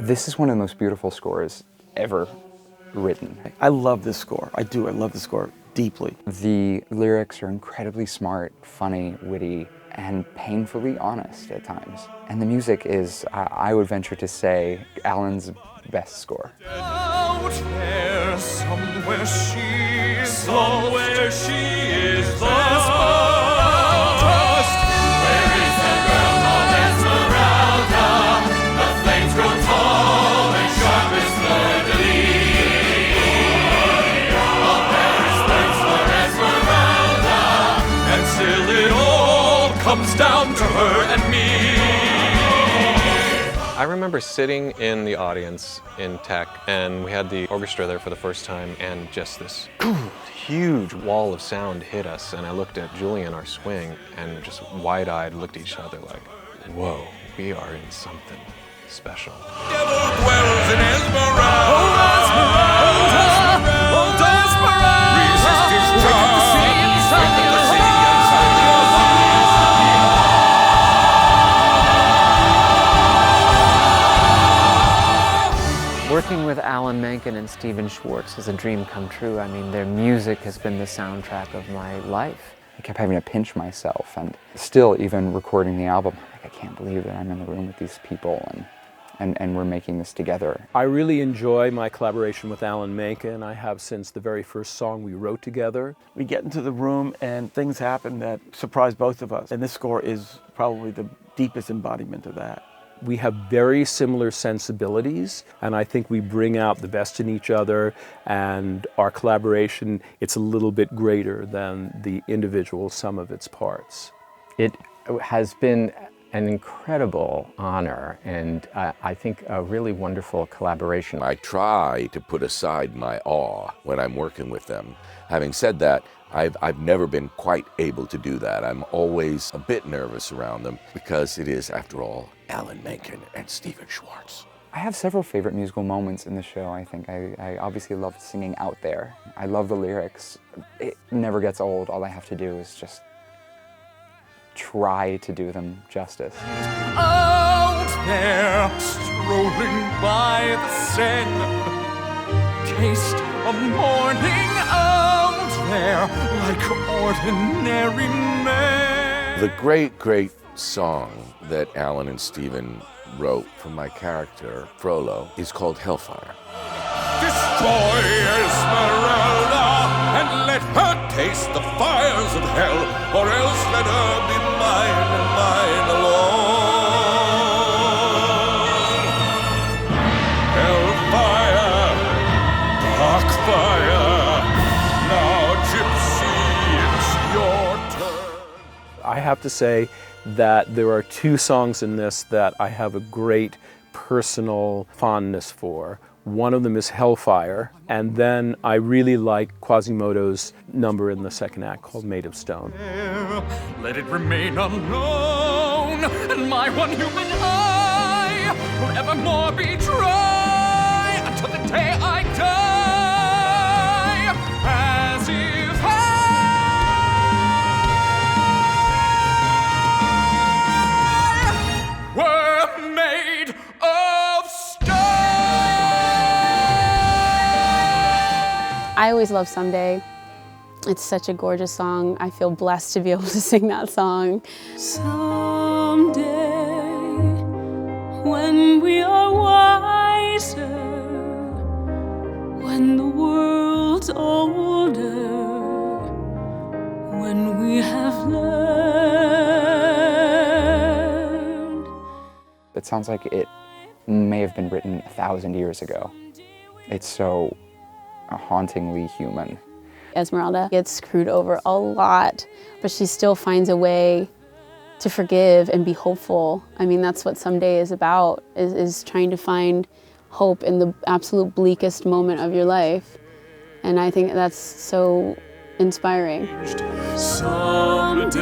This is one of the most beautiful scores ever written. I love this score. I do. I love the score deeply. The lyrics are incredibly smart, funny, witty, and painfully honest at times. And the music is, I would venture to say, Alan's best score. Out there, somewhere she is lost. Where is the girl called Esmeralda? The flames grow tall and sharp as fleur-de-lis. All Paris burns for Esmeralda, and still it all comes down to her and me. I remember sitting in the audience in Tech, and we had the orchestra there for the first time, and just this huge wall of sound hit us, and I looked at Julie in our swing, and just wide-eyed looked at each other like, whoa, we are in something special. Devil dwells in Esmeralda. Oh, Esmeralda. Oh, Esmeralda. Resist his charm. Working with Alan Menken and Stephen Schwartz is a dream come true. I mean, their music has been the soundtrack of my life. I kept having to pinch myself, and still, even recording the album, I can't believe that I'm in the room with these people and we're making this together. I really enjoy my collaboration with Alan Menken. I have since the very first song we wrote together. We get into the room and things happen that surprise both of us. And this score is probably the deepest embodiment of that. We have very similar sensibilities, and I think we bring out the best in each other, and our collaboration, it's a little bit greater than the individual sum of its parts. It has been an incredible honor, and I think a really wonderful collaboration. I try to put aside my awe when I'm working with them. Having said that, I've never been quite able to do that. I'm always a bit nervous around them because it is, after all, Alan Menken and Stephen Schwartz. I have several favorite musical moments in the show. I think I obviously love singing Out There. I love the lyrics. It never gets old. All I have to do is just try to do them justice. Out there, strolling by the Seine, taste a morning out there like ordinary men. The great, great song that Alan and Stephen wrote for my character, Frollo, is called Hellfire. Destroy Esmeralda and let her taste the fires of hell, or else let her be mine and mine alone. Hellfire, dark fire, now gypsy, it's your turn. I have to say that there are two songs in this that I have a great personal fondness for. One of them is Hellfire, and then I really like Quasimodo's number in the second act called Made of Stone. Let it remain unknown, and my one human eye will evermore be dry until the day I die, as if I were made of stone. I always love Someday. It's such a gorgeous song. I feel blessed to be able to sing that song. Someday, when we are wiser, when the world's older, when we have learned. It sounds like it may have been written 1,000 years ago. It's so hauntingly human. Esmeralda gets screwed over a lot, but she still finds a way to forgive and be hopeful. I mean, that's what Someday is about, is trying to find hope in the absolute bleakest moment of your life. And I think that's so inspiring. Someday,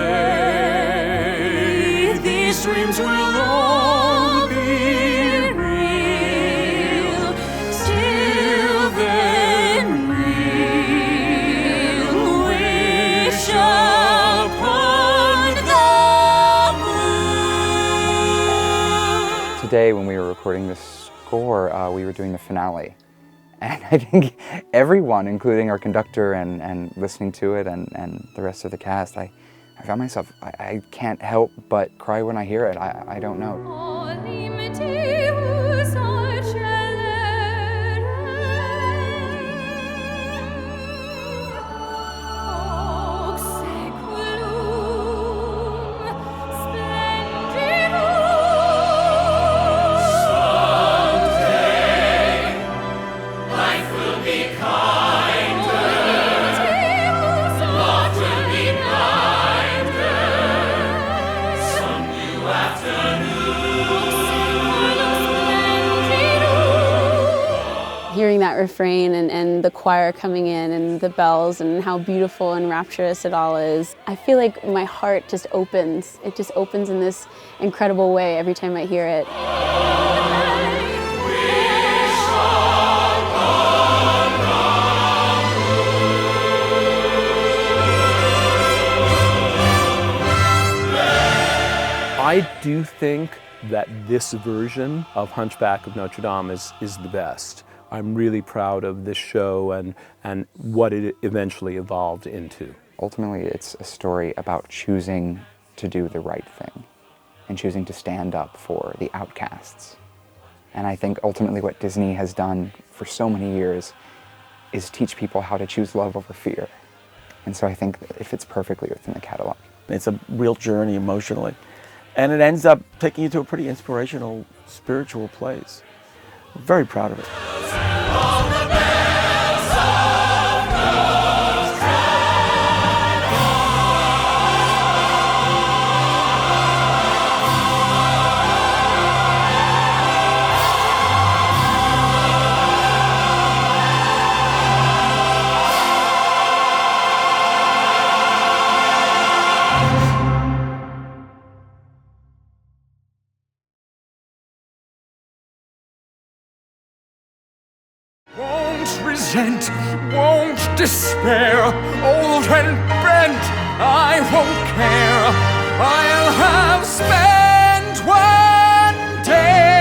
these dreams will all be real. Till then, we'll wish upon the moon. Today, when we were recording this score, we were doing the finale. And I think everyone, including our conductor and listening to it and the rest of the cast, I found myself, I can't help but cry when I hear it. I don't know. Hearing that refrain and the choir coming in and the bells and how beautiful and rapturous it all is, I feel like my heart just opens. It just opens in this incredible way every time I hear it. I do think that this version of Hunchback of Notre Dame is the best. I'm really proud of this show and what it eventually evolved into. Ultimately, it's a story about choosing to do the right thing and choosing to stand up for the outcasts. And I think ultimately what Disney has done for so many years is teach people how to choose love over fear. And so I think it fits perfectly within the catalog. It's a real journey emotionally. And it ends up taking you to a pretty inspirational, spiritual place. I'm very proud of it. Resent, won't despair, old and bent, I won't care. I'll have spent one day